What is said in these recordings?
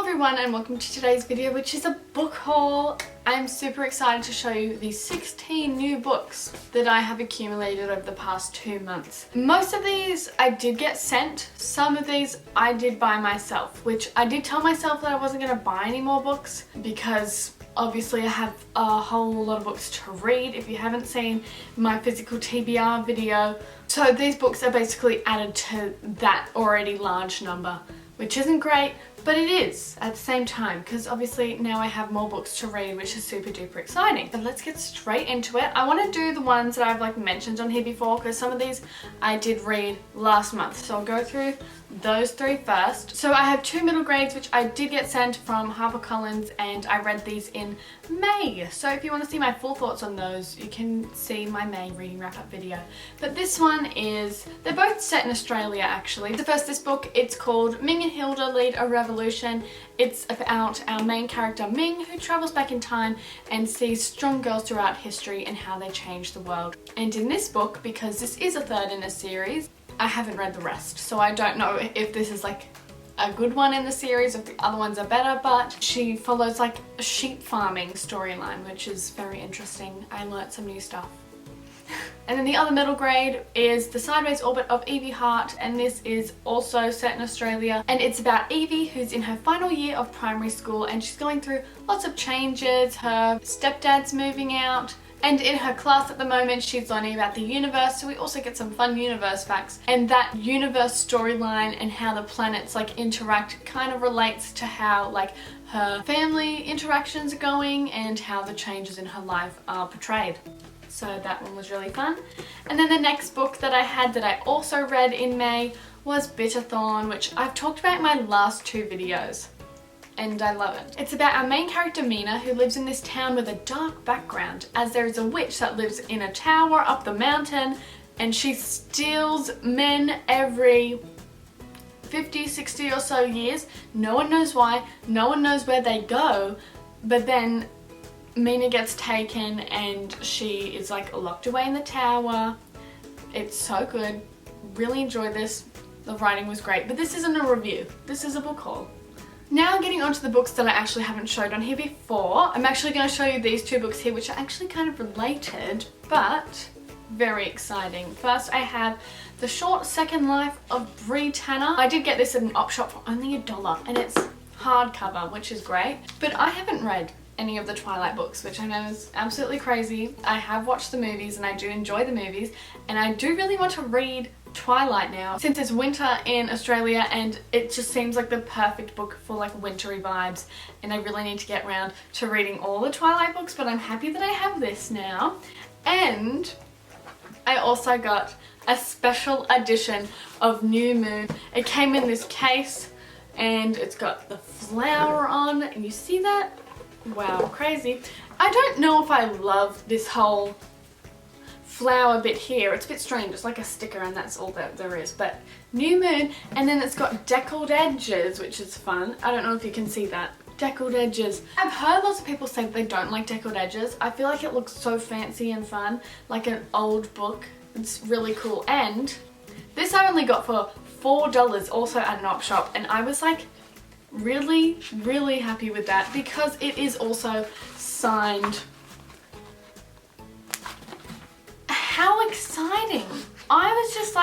everyone and welcome to today's video, which is a book haul. I'm super excited to show you the 16 new books that I have accumulated over the past 2 months. Most of these I did get sent, some of these I did buy myself, which I did tell myself that I wasn't going to buy any more books because obviously I have a whole lot of books to read if you haven't seen my physical TBR video. So these books are basically added to that already large number, which isn't great, but it is at the same time because obviously now I have more books to read, which is super duper exciting. But let's get straight into it. I want to do the ones that I've mentioned on here before because some of these I did read last month. So I'll go through those 3 first. So I have 2 middle grades which I did get sent from Harper and I read these in May. So if you want to see my full thoughts on those, you can see my May reading wrap up video. But this one is, they're both set in Australia actually. The first, this book, it's called Ming and Hilda Lead a Revolution. It's about our main character Ming, who travels back in time and sees strong girls throughout history and how they change the world. And in this book, because this is a 3rd in a series, I haven't read the rest, so I don't know if this is a good one in the series, if the other ones are better, but she follows a sheep farming storyline, which is very interesting. I learnt some new stuff. And then the other middle grade is The Sideways Orbit of Evie Hart, and this is also set in Australia, and it's about Evie, who's in her final year of primary school and she's going through lots of changes. Her stepdad's moving out, and in her class at the moment she's learning about the universe, so we also get some fun universe facts. And that universe storyline and how the planets interact kind of relates to how her family interactions are going and how the changes in her life are portrayed. So that one was really fun. And then the next book that I had that I also read in May was Thon, which I've talked about in my last 2 videos. And I love it. It's about our main character Mina, who lives in this town with a dark background, as there is a witch that lives in a tower up the mountain and she steals men every 50, 60 or so years. No one knows why, no one knows where they go, but then Mina gets taken and she is locked away in the tower. It's so good. Really enjoyed this. The writing was great, but this isn't a review. This is a book haul. Now getting onto the books that I actually haven't showed on here before. I'm actually going to show you these 2 books here, which are actually kind of related, but very exciting. First, I have The Short Second Life of Bree Tanner. I did get this at an op shop for only $1, and it's hardcover, which is great. But I haven't read any of the Twilight books, which I know is absolutely crazy. I have watched the movies and I do enjoy the movies, and I do really want to read Twilight now since it's winter in Australia, and it just seems like the perfect book for wintry vibes, and I really need to get around to reading all the Twilight books, but I'm happy that I have this now. And I also got a special edition of New Moon. It came in this case and it's got the flower on, and you see that? Wow, crazy. I don't know if I love this whole flower bit here. It's a bit strange. It's like a sticker and that's all that there is. But New Moon, and then it's got deckled edges, which is fun. I don't know if you can see that. Deckled edges. I've heard lots of people say that they don't like deckled edges. I feel like it looks so fancy and fun, like an old book. It's really cool. And this I only got for $4 also at an op shop, and I was really happy with that because it is also signed. How exciting! I was just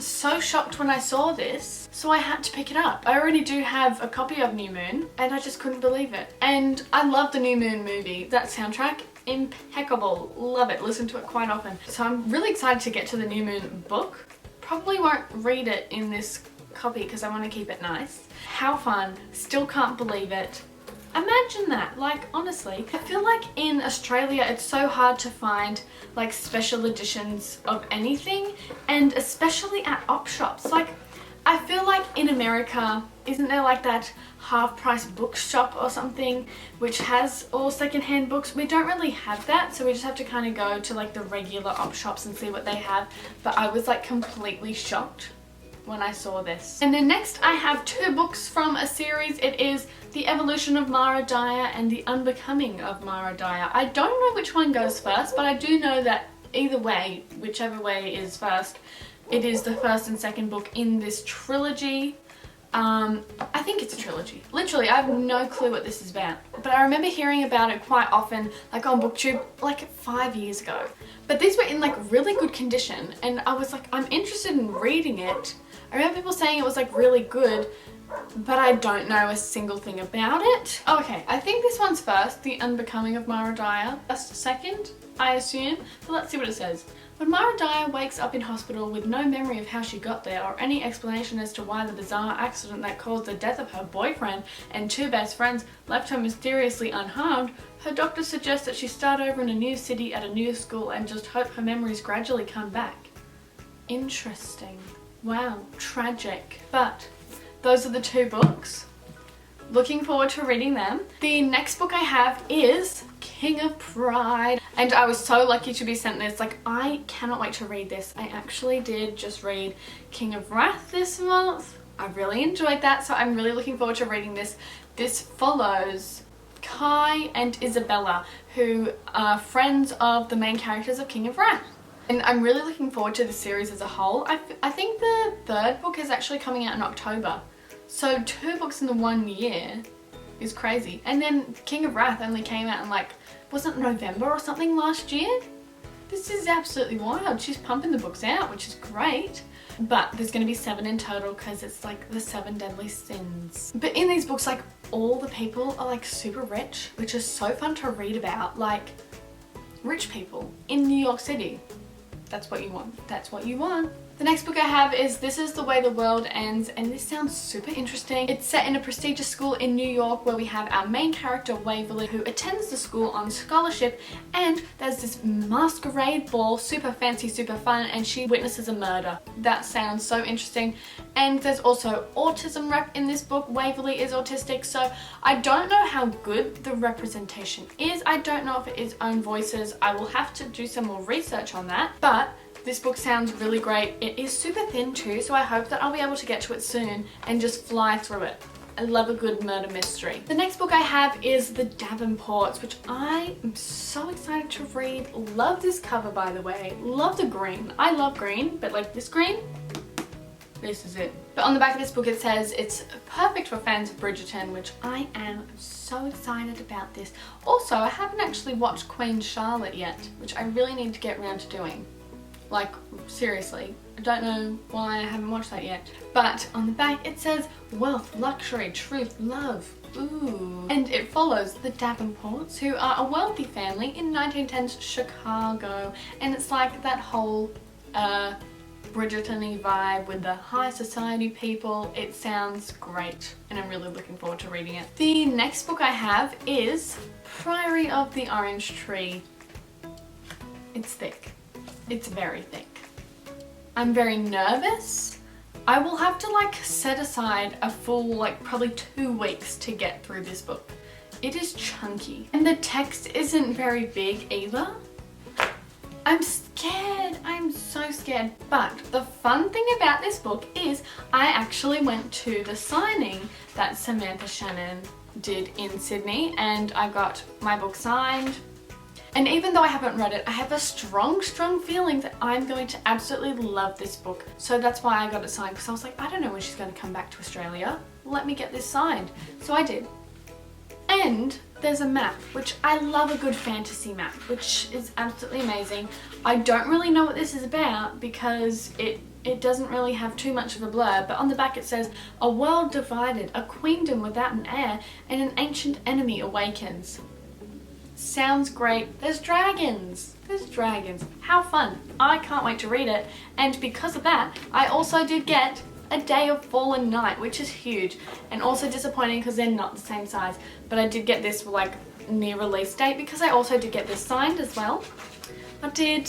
so shocked when I saw this, so I had to pick it up. I already do have a copy of New Moon and I just couldn't believe it. And I love the New Moon movie. That soundtrack, impeccable. Love it. Listen to it quite often. So I'm really excited to get to the New Moon book. Probably won't read it in this copy because I want to keep it nice. How fun. Still can't believe it. Imagine that. Honestly, I feel like in Australia it's so hard to find special editions of anything, and especially at op shops. I feel like in America, isn't there that half-price bookshop or something which has all secondhand books? We don't really have that, so we just have to kind of go to the regular op shops and see what they have. But I was completely shocked when I saw this. And then next I have 2 books from a series. It is The Evolution of Mara Dyer and The Unbecoming of Mara Dyer. I don't know which one goes first, but I do know that either way, whichever way is first, it is the first and second book in this trilogy I think it's a trilogy. Literally, I have no clue what this is about. But I remember hearing about it quite often, like on BookTube, like 5 years ago. But these were in like really good condition, and I was like, I'm interested in reading it. I remember people saying it was like really good, but I don't know a single thing about it. Okay, I think this one's first, The Unbecoming of Mara Dyer. That's second, I assume. But let's see what it says. When Mara Dyer wakes up in hospital with no memory of how she got there or any explanation as to why the bizarre accident that caused the death of her boyfriend and 2 best friends left her mysteriously unharmed, her doctor suggests that she start over in a new city at a new school and just hope her memories gradually come back. Interesting. Wow, tragic. But those are the 2 books. Looking forward to reading them. The next book I have is King of Pride, and I was so lucky to be sent this. Like, I cannot wait to read this. I actually did just read King of Wrath this month. I really enjoyed that, so I'm really looking forward to reading this. This follows Kai and Isabella, who are friends of the main characters of King of Wrath. And I'm really looking forward to the series as a whole. I think the 3rd book is actually coming out in October. So 2 books in the 1 year is crazy. And then King of Wrath only came out in like, wasn't it November or something last year? This is absolutely wild. She's pumping the books out, which is great. But there's going to be 7 in total because it's like the 7 deadly sins. But in these books, like, all the people are like super rich, which is so fun to read about. Like, rich people in New York City. That's what you want. That's what you want. The next book I have is This Is the Way the World Ends, and this sounds super interesting. It's set in a prestigious school in New York where we have our main character Waverly, who attends the school on scholarship, and there's this masquerade ball, super fancy, super fun, and she witnesses a murder. That sounds so interesting. And there's also autism rep in this book. Waverly is autistic, so I don't know how good the representation is. I don't know if it is own voices. I will have to do some more research on that, but this book sounds really great. It is super thin too, so I hope that I'll be able to get to it soon and just fly through it. I love a good murder mystery. The next book I have is The Davenports, which I am so excited to read. Love this cover, by the way. Love the green. I love green, but like this green, this is it. But on the back of this book it says it's perfect for fans of Bridgerton, which I am so excited about this. Also, I haven't actually watched Queen Charlotte yet, which I really need to get around to doing. Like, seriously, I don't know why I haven't watched that yet. But on the back it says wealth, luxury, truth, love. Ooh. And it follows the Davenports, who are a wealthy family in 1910s Chicago. And it's like that whole Bridgerton-y vibe with the high society people. It sounds great, and I'm really looking forward to reading it. The next book I have is Priory of the Orange Tree. It's thick. It's very thick. I'm very nervous. I will have to like set aside a full like probably 2 weeks to get through this book. It is chunky and the text isn't very big either. I'm scared. I'm so scared. But the fun thing about this book is I actually went to the signing that Samantha Shannon did in Sydney, and I got my book signed. And even though I haven't read it, I have a strong feeling that I'm going to absolutely love this book. So that's why I got it signed, because I was like, I don't know when she's going to come back to Australia. Let me get this signed. So I did. And there's a map, which I love a good fantasy map, which is absolutely amazing. I don't really know what this is about because it doesn't really have too much of a blurb, but on the back it says, a world divided, a queendom without an heir, and an ancient enemy awakens. Sounds great. There's dragons. There's dragons. How fun. I can't wait to read it. And because of that, I also did get A Day of Fallen Night, which is huge and also disappointing because they're not the same size. But I did get this for like near release date because I also did get this signed as well. I did.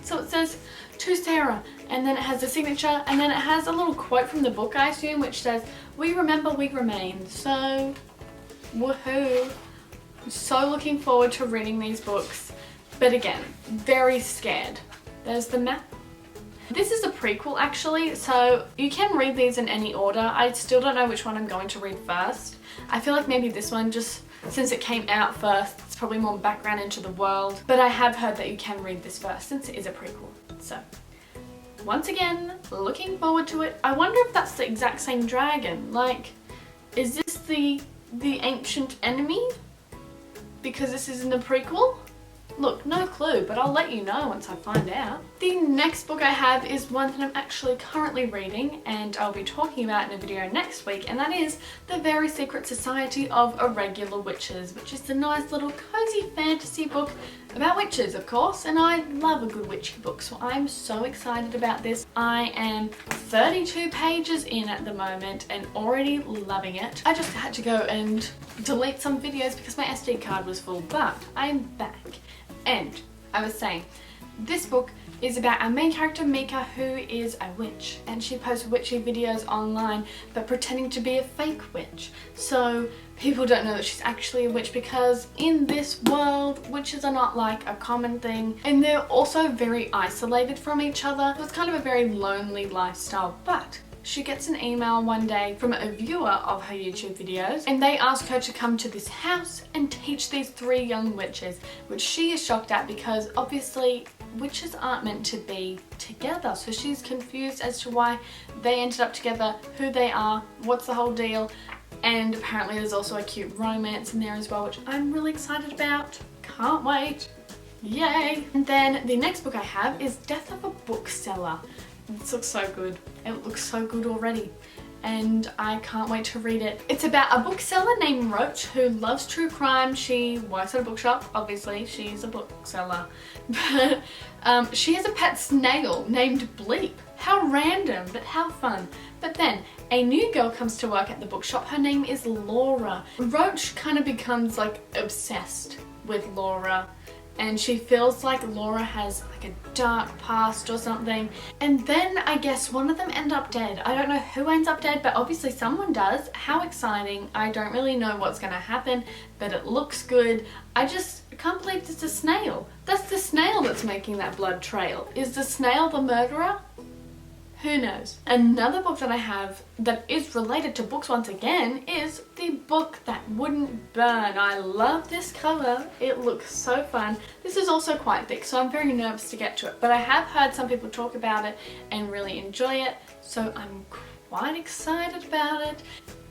So it says, to Sarah, and then it has the signature, and then it has a little quote from the book, I assume, which says, we remember, we remain. So, woohoo. I'm so looking forward to reading these books, but again, very scared. There's the map. This is a prequel actually, so you can read these in any order. I still don't know which one I'm going to read first. I feel like maybe this one, just since it came out first, it's probably more background into the world, but I have heard that you can read this first since it is a prequel. So once again, looking forward to it. I wonder if that's the exact same dragon. Like, is this the ancient enemy? Because this is in the prequel? Look, no clue, but I'll let you know once I find out. The next book I have is one that I'm actually currently reading and I'll be talking about in a video next week, and that is The Very Secret Society of Irregular Witches, which is the nice little cozy fantasy book about witches, of course, and I love a good witchy book, so I'm so excited about this. I am 32 pages in at the moment and already loving it. I just had to go and delete some videos because my SD card was full, but I'm back. And I was saying, this book is about our main character Mika, who is a witch, and she posts witchy videos online but pretending to be a fake witch. So people don't know that she's actually a witch, because in this world witches are not like a common thing, and they're also very isolated from each other. So it's kind of a very lonely lifestyle. But she gets an email one day from a viewer of her YouTube videos, and they ask her to come to this house and teach these 3 young witches, which she is shocked at because obviously witches aren't meant to be together. So she's confused as to why they ended up together, who they are, what's the whole deal, and apparently there's also a cute romance in there as well, which I'm really excited about. Can't wait. Yay! And then the next book I have is Death of a Bookseller. This looks so good. It looks so good already, and I can't wait to read it. It's about a bookseller named Roach who loves true crime. She works at a bookshop, obviously, she's a bookseller, but she has a pet snail named Bleep. How random, but how fun. But then a new girl comes to work at the bookshop. Her name is Laura. Roach kind of becomes like obsessed with Laura, and she feels like Laura has like a dark past or something. And then I guess one of them end up dead. I don't know who ends up dead, but obviously someone does. How exciting. I don't really know what's gonna happen, but it looks good. I just can't believe it's a snail. That's the snail that's making that blood trail. Is the snail the murderer? Who knows? Another book that I have that is related to books once again is The Book That Wouldn't Burn. I love this cover. It looks so fun. This is also quite thick, so I'm very nervous to get to it, but I have heard some people talk about it and really enjoy it, so I'm quite excited about it.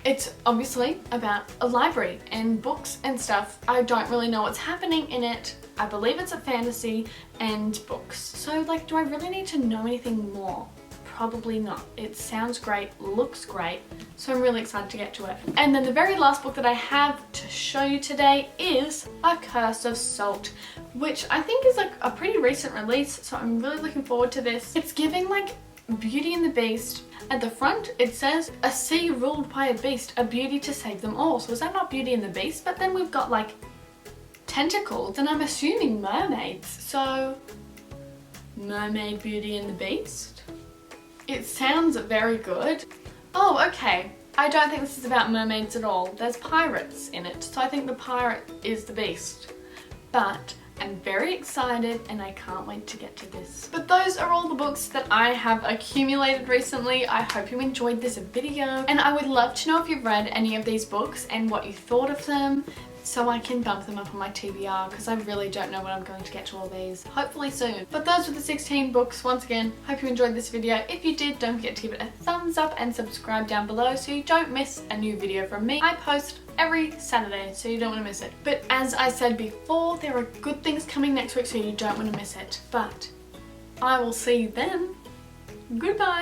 It's obviously about a library and books and stuff. I don't really know what's happening in it. I believe it's a fantasy and books. So like, do I really need to know anything more? Probably not. It sounds great, looks great, so I'm really excited to get to it. And then the very last book that I have to show you today is A Curse of Salt, which I think is like a pretty recent release, so I'm really looking forward to this. It's giving like Beauty and the Beast. At the front it says, a sea ruled by a beast, a beauty to save them all. So is that not Beauty and the Beast? But then we've got like tentacles, and I'm assuming mermaids. So Mermaid, Beauty and the Beast? It sounds very good. Oh, okay. I don't think this is about mermaids at all. There's pirates in it, so I think the pirate is the beast. But I'm very excited and I can't wait to get to this. But those are all the books that I have accumulated recently. I hope you enjoyed this video, and I would love to know if you've read any of these books and what you thought of them, so I can bump them up on my TBR, because I really don't know when I'm going to get to all these. Hopefully soon. But those were the 16 books. Once again, hope you enjoyed this video. If you did, don't forget to give it a thumbs up and subscribe down below so you don't miss a new video from me. I post every Saturday, so you don't want to miss it. But as I said before, there are good things coming next week, so you don't want to miss it. But I will see you then. Goodbye.